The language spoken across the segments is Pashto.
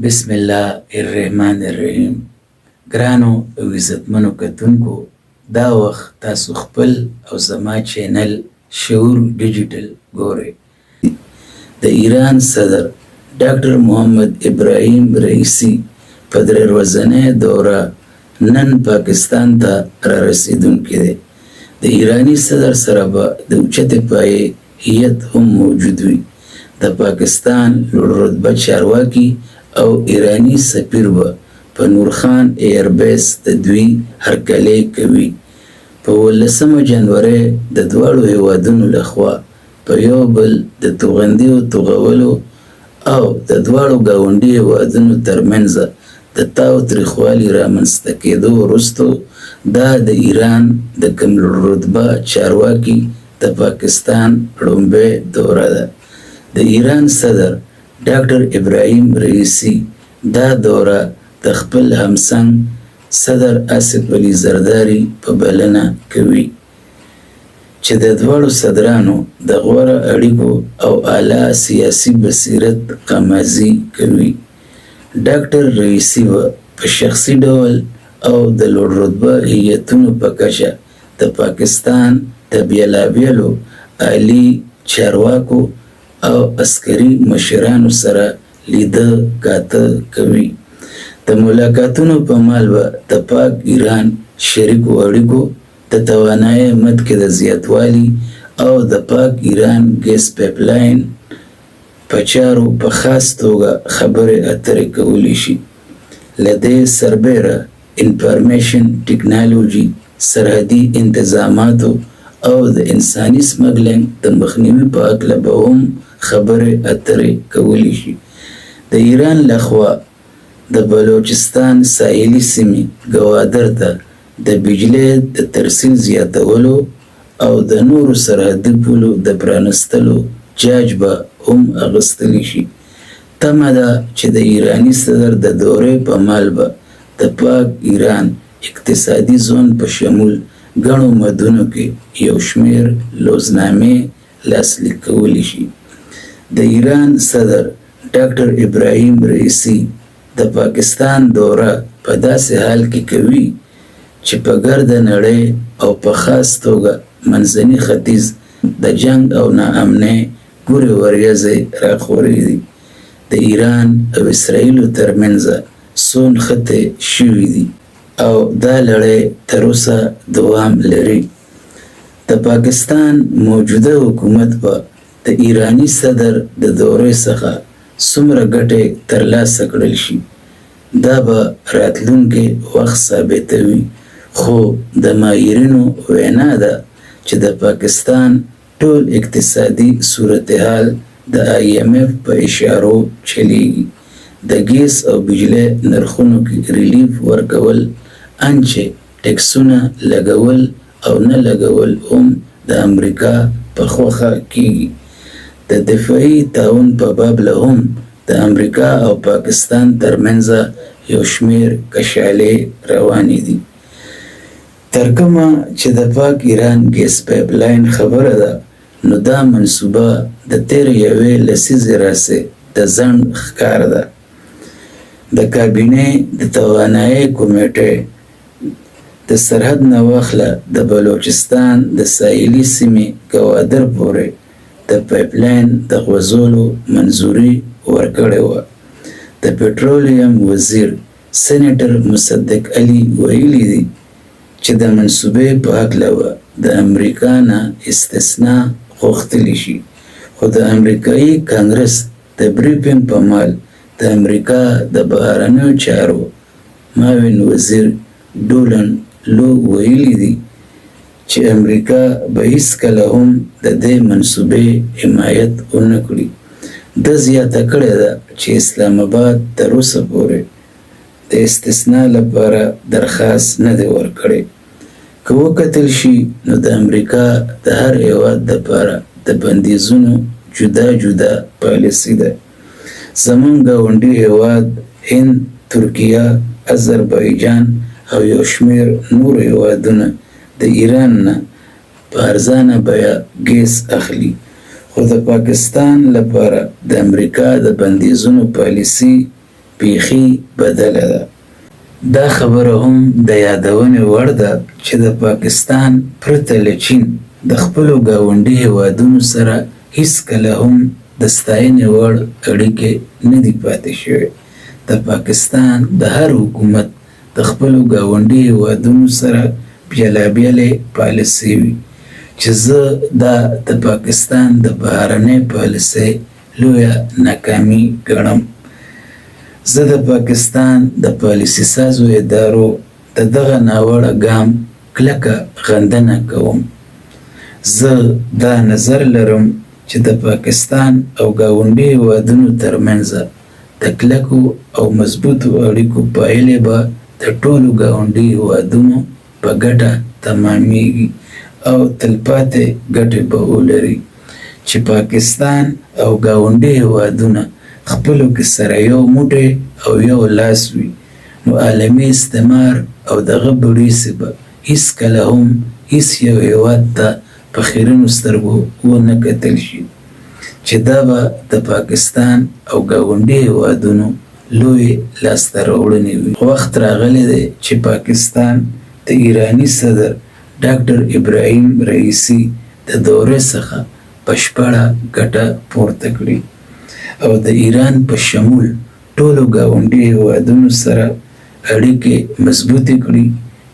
بسم الله الرحمن الرحیم. ګرانو او عزتمنو کتونکو، دا وخت تاسو خپل او زما چینل شعور ډیجیټل ګورئ. د ایران صدر ډاکټر محمد ابراهیم رئیسی په درې ورځنۍ دوره نن پاکستان ته را رسیدونکی دی. د ایرانی صدر سره به د اوچتې پایې هیئت هم موجود وي. د پاکستان لوړ رتبه چارواکي او ایرانی سفیر به په نورخان ایربیس د دوی هرکلی کوي. په 18 جنوري د دواړو هیوادونو لخوا په یو بل د توغندیو توغولو او د دواړو ګاونډي هیوادونو ترمنځ د تاو تریخوالي رامنځته کېدو وروستو دا د ایران د کم لوړ رتبه چارواکي د پاکستان لومړۍ دوره ده. د ایران صدر ډاکټر ابراهیم رئیسی دا دوره د خپل همسنګ صدر آصف علي زرداري په بلنه کوي چې د دواړو صدرانو د غوره اړیکو او اعلی سیاسي بصیرت غمازي کوي. ډاکټر رئیسی په شخصي ډول او د لوړ رتبه هیئتونو په کچه د پاکستان د بیلابیلو عالي چارواکو او عسکري مشرانو سره لیده کاته کوي. د ملاقاتونو په مال به د پاک ایران شریکو اړیکو د توانایي مد کې د زیاتوالي او د پاک ایران ګیس پایپلاین په چارو په خاص توګه خبرې اترې کولی شي. له دې سربیره انفارمیشن ټیکنالوژي، سرحدي انتظاماتو او د انساني سمګلینګ د مخنیوي په هکله به هم خبرې اترې کولی شي. د ایران لخوا د بلوچستان ساحلي سیمې ګوادر ته د بجلۍ د ترسیل زیاتولو او د نورو سرحدي پولو د پرانستلو جاج به هم اخیستلی شي. تمه ده چې د ایرانی صدر د دورې په مال به د پاک ایران اقتصادي زون په شمول ګڼو مدونو کې یو شمیر لوزنامې لاسلیک کولی شي. د ایران صدر ډاکټر ابراهیم رئیسی د پاکستان دوره په داسې حال کې کوي چې په ګرده نړۍ او په خاص توګه منځني ختیځ د جنگ او ناامنۍ ګورې وریځې راخورې دي. د ایران او اسرائیلو ترمنځ څو نښتې شوي دي او دا لړۍ تر اوسه دوام لري. د پاکستان موجوده حکومت به د ایرانی صدر د دورې څخه څومره ګټې ترلاسه کړل شي دا به راتلونکی وخت ثابتوي، خو د ماهرینو وینا ده چې د پاکستان ټول اقتصادي صورتحال د IMF په اشارو چلیږي. د ګیس او بجلۍ نرخونو کې ریلیف ورکول، انچې ټکسونه لګول او نه لګول هم د امریکا په خوښه کیږي. د دفاعي تعاون په باب له هم د امریکا او پاکستان ترمنځ یو شمیر کشالې روانې دي. تر کومه چې د پاک ایران ګیس پایپلاین خبره ده، نو دا منصوبه د تیر یوې لسیزې راهیسې د ځنډ ښکار ده. د کابینې د توانایي کمیټې د سرحد نه واخله د بلوچستان د ساحلي سیمې ګوادر پورې د پایپلاین د غځولو منظوري ورکړې وه. د پټرولیم وزیر سینیټر مصدق علي ویلي دي چې د منصوبې په هکله به د امریکا نه استثنا غوښتلی شي، خو د امریکایي کانګرس د بریفینګ په مال د امریکا د بهرنیو چارو معاون وزیر ډولن لو ویلي دي چې امریکا به هیڅکله هم د دې منصوبې حمایت ونه کړي. د زیاته کړې ده چې اسلام آباد تر اوسه پورې د استثنا لپاره درخواست نه دی ورکړی. که وکتل شي نو د امریکا د هر هیواد دپاره د بندیزونو جدا جدا پالیسي ده. زمونږ ګاونډي هیواد هند، ترکیه، آذربایجان او یو شمیر نور هیوادونه د ایران نه په ارزانه بیه ګیس اخلي، خو د پاکستان لپاره د امریکا د بندیزونو پالیسي بیخي بدله ده. دا خبره هم د یادونې وړ ده چې د پاکستان پرته له چین د خپلو ګاونډي هیوادونو سره هیڅکله هم د ستاینې وړ اړیکې نه دي پاتې شوې. د پاکستان د هر حکومت د خپلو ګاونډي هیوادونو سره بېلابېلې پالیسۍ وي چې زه دا د پاکستان د بهرنۍ پالیسۍ لویه ناکامي ګڼم. زه د پاکستان د پالیسي سازو ادارو د دغه ناوړه ګام کلکه غندنه کوم. زه دا نظر لرم چې د پاکستان او ګاونډي هیوادونو ترمنځ د کلکو او مضبوطو اړیکو پایلې به د ټولو ګاونډي هیوادونو په ګټه تمامیږي او تلپاتې ګټې به ولري. چې پاکستان او ګاونډي هیوادونه خپلو کې سره یو موټی او یو لاس وي، نو عالمي استعمار او دغه بړیسې به هیڅکله هم هیڅ یو هیواد ته په خیرنو سترګو ونه کتل شي، چې دا به د پاکستان او ګاونډي هیوادونو لوی لاسته راوړنې وي. وخت راغلی دی چې پاکستان د ایراني صدر ډاکټر ابراهیم رئیسي د دورې څخه بشپړه ګټه پورته کړي او د ایران په شمول ټولو ګاونډي هیوادونو سره اړیکې مضبوطې کړي،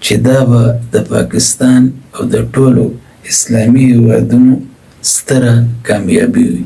چې دا به د پاکستان او د ټولو اسلامي هیوادونو ستره کامیابي وي.